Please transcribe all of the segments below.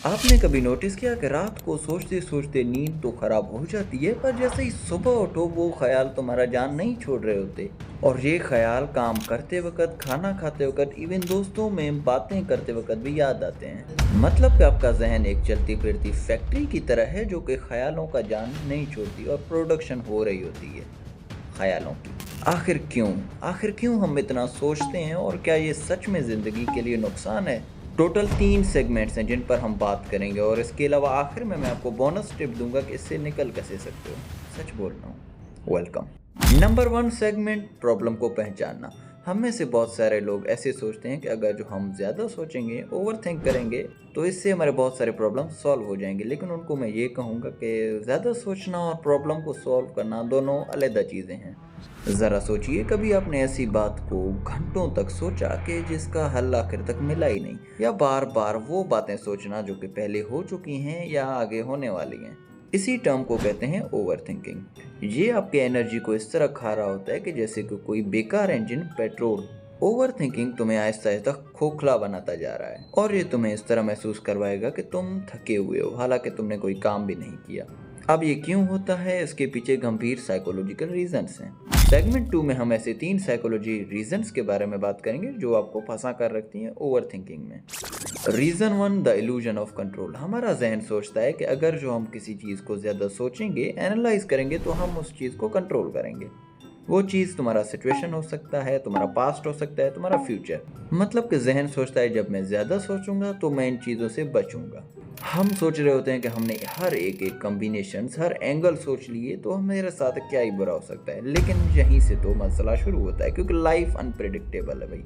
आपने कभी नोटिस किया कि रात को सोचते सोचते नींद तो खराब हो जाती है, पर जैसे ही सुबह उठो वो ख्याल तुम्हारा जान नहीं छोड़ रहे होते। और ये ख्याल काम करते वक्त, खाना खाते वक्त, इवन दोस्तों में बातें करते वक्त भी याद आते हैं। मतलब कि आपका जहन एक चलती फिरती फैक्ट्री की तरह है जो कि ख्यालों का जान नहीं छोड़ती और प्रोडक्शन हो रही होती है ख्यालों की। आखिर क्यों हम इतना सोचते हैं, और क्या ये सच में ज़िंदगी के लिए नुकसान है? टोटल 3 सेगमेंट्स हैं जिन पर हम बात करेंगे, और इसके अलावा आखिर में मैं आपको बोनस टिप दूंगा कि इससे निकल कैसे सकते हो। सच बोल रहा हूँ। वेलकम। नंबर 1 सेगमेंट, प्रॉब्लम को पहचानना। हम में से बहुत सारे लोग ऐसे सोचते हैं कि अगर जो हम ज़्यादा सोचेंगे, ओवर थिंक करेंगे, तो इससे हमारे बहुत सारे प्रॉब्लम सॉल्व हो जाएंगे। लेकिन उनको मैं ये कहूँगा कि ज़्यादा सोचना और प्रॉब्लम को सॉल्व करना दोनों अलग चीज़ें हैं। ज़रा सोचिए, कभी आपने ऐसी बात को घंटों तक सोचा कि जिसका हल आखिर तक मिला ही नहीं, या बार बार वो बातें सोचना जो कि पहले हो चुकी हैं या आगे होने वाली हैं। इसी टर्म को कहते हैं ओवर थिंकिंग। ये आपके एनर्जी को इस तरह खा रहा होता है कि जैसे कि कोई बेकार इंजन पेट्रोल। ओवर थिंकिंग तुम्हें आहिस्ता आहिस्ता खोखला बनाता जा रहा है, और ये तुम्हें इस तरह महसूस करवाएगा कि तुम थके हुए हो, हालांकि तुमने कोई काम भी नहीं किया। अब ये क्यों होता है, इसके पीछे गंभीर साइकोलॉजिकल रीजंस हैं। सेगमेंट 2 में हम ऐसे 3 साइकोलॉजी रीजंस के बारे में बात करेंगे जो आपको फंसा कर रखती हैं ओवर थिंकिंग में। Reason 1, the illusion of control. हमारा जहन सोचता है कि अगर जो हम किसी चीज़ को ज़्यादा सोचेंगे, एनालाइज करेंगे, तो हम उस चीज़ को कंट्रोल करेंगे। वो चीज़ तुम्हारा सिचुएशन हो सकता है, तुम्हारा पास्ट हो सकता है, तुम्हारा फ्यूचर। मतलब कि जहन सोचता है जब मैं ज़्यादा सोचूंगा तो मैं इन चीज़ों से बचूंगा। हम सोच रहे होते हैं कि हमने हर एक कॉम्बिनेशन, हर एंगल सोच लिए, तो मेरे साथ क्या ही बुरा हो सकता है। लेकिन यहीं से तो मसला शुरू होता है, क्योंकि लाइफ अनप्रेडिक्टेबल है भाई।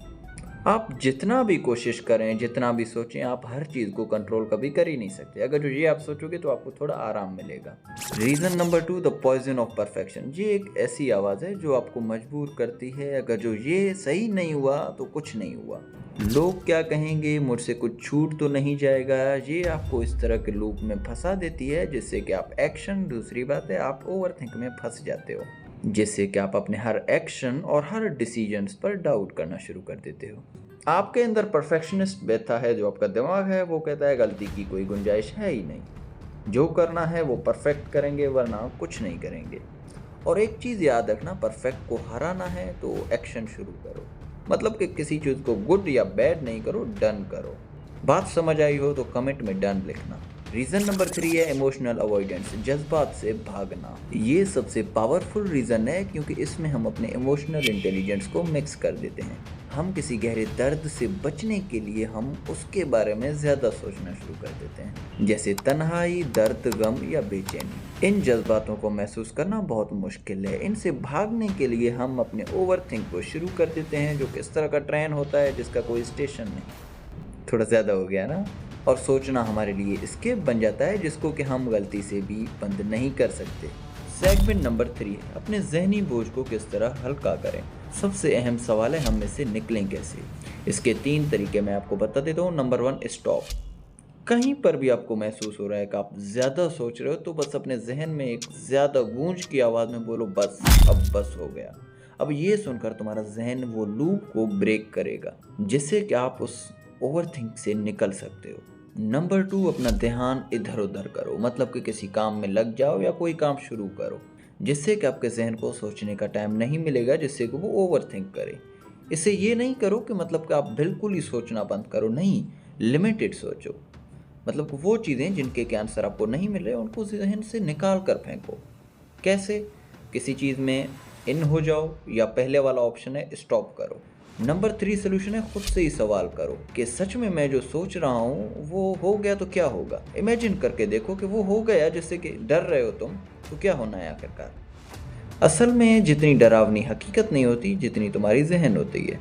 आप जितना भी कोशिश करें, जितना भी सोचें, आप हर चीज़ को कंट्रोल कभी कर ही नहीं सकते। अगर जो ये आप सोचोगे तो आपको थोड़ा आराम मिलेगा। Reason number 2, the poison of perfection. ये एक ऐसी आवाज़ है जो आपको मजबूर करती है, अगर जो ये सही नहीं हुआ तो कुछ नहीं हुआ, लोग क्या कहेंगे, मुझसे कुछ छूट तो नहीं जाएगा। ये आपको इस तरह के लूप में फंसा देती है, जिससे कि आप एक्शन, दूसरी बात है आप ओवर थिंक में फंस जाते हो, जिससे कि आप अपने हर एक्शन और हर डिसीजंस पर डाउट करना शुरू कर देते हो। आपके अंदर परफेक्शनिस्ट बैठा है, जो आपका दिमाग है, वो कहता है गलती की कोई गुंजाइश है ही नहीं, जो करना है वो परफेक्ट करेंगे, वरना कुछ नहीं करेंगे। और एक चीज़ याद रखना, परफेक्ट को हराना है तो एक्शन शुरू करो। मतलब कि किसी चीज़ को गुड या बैड नहीं करो, डन करो। बात समझ आई हो तो कमेंट में डन लिखना। रीज़न नंबर 3 है इमोशनल अवॉइडेंस, जज्बात से भागना। ये सबसे पावरफुल रीज़न है, क्योंकि इसमें हम अपने इमोशनल इंटेलिजेंस को मिक्स कर देते हैं। हम किसी गहरे दर्द से बचने के लिए हम उसके बारे में ज़्यादा सोचना शुरू कर देते हैं, जैसे तन्हाई, दर्द, गम या बेचैनी। इन जज्बातों को महसूस करना बहुत मुश्किल है। इनसे भागने के लिए हम अपने ओवर थिंक को शुरू कर देते हैं, जो किस तरह का ट्रेन होता है जिसका कोई स्टेशन नहीं। थोड़ा ज़्यादा हो गया ना? और सोचना हमारे लिए एस्केप बन जाता है, जिसको कि हम गलती से भी बंद नहीं कर सकते। सेगमेंट नंबर 3 है अपने जहनी बोझ को किस तरह हल्का करें। सबसे अहम सवाल है, हम में से निकलें कैसे। इसके 3 तरीके मैं आपको बता देता हूँ। Number 1, stop. कहीं पर भी आपको महसूस हो रहा है कि आप ज़्यादा सोच रहे हो, तो बस अपने जहन में एक ज़्यादा गूंज की आवाज़ में बोलो, बस, अब बस हो गया। अब ये सुनकर तुम्हारा जहन वो लूप को ब्रेक करेगा, जिससे कि आप उस ओवर थिंक से निकल सकते हो। नंबर 2, अपना ध्यान इधर उधर करो। मतलब कि किसी काम में लग जाओ या कोई काम शुरू करो, जिससे कि आपके जहन को सोचने का टाइम नहीं मिलेगा, जिससे कि वो ओवर थिंक करे। इसे ये नहीं करो कि मतलब कि आप बिल्कुल ही सोचना बंद करो, नहीं, लिमिटेड सोचो। मतलब कि वो चीज़ें जिनके के आंसर आपको नहीं मिल रहे, उनको जहन से निकाल कर फेंको। कैसे? किसी चीज़ में इन हो जाओ, या पहले वाला ऑप्शन है स्टॉप करो। नंबर 3 सोल्यूशन है, खुद से ही सवाल करो कि सच में मैं जो सोच रहा हूँ वो हो गया तो क्या होगा। इमेजिन करके देखो कि वो हो गया, जिससे कि डर रहे हो तुम, तो क्या होना है आखिरकार। असल में जितनी डरावनी हकीकत नहीं होती, जितनी तुम्हारी जहन होती है।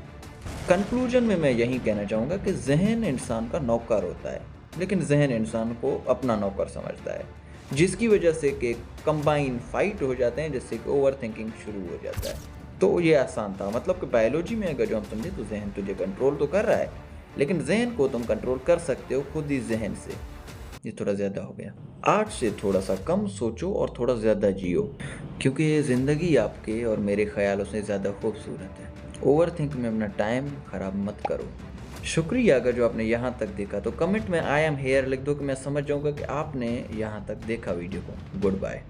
कंक्लूजन में मैं यही कहना चाहूँगा कि जहन इंसान का नौकर होता है, लेकिन जहन इंसान को अपना नौकर समझता है, जिसकी वजह से कि कंबाइन फाइट हो जाते हैं, जिससे कि ओवर थिंकिंग शुरू हो जाता है। तो ये आसान था। मतलब कि बायोलॉजी में अगर जो हम समझे, तो जहन तुझे कंट्रोल तो कर रहा है, लेकिन जहन को तुम कंट्रोल कर सकते हो खुद ही जहन से। ये थोड़ा ज़्यादा हो गया। आज से थोड़ा सा कम सोचो और थोड़ा ज़्यादा जियो, क्योंकि ये ज़िंदगी आपके और मेरे ख्यालों से ज़्यादा खूबसूरत है। ओवर थिंक में अपना टाइम ख़राब मत करो। शुक्रिया अगर जो आपने यहाँ तक देखा, तो कमेंट में आई एम हेयर लिख दो कि मैं समझ जाऊँगा कि आपने यहाँ तक देखा वीडियो को। Good bye.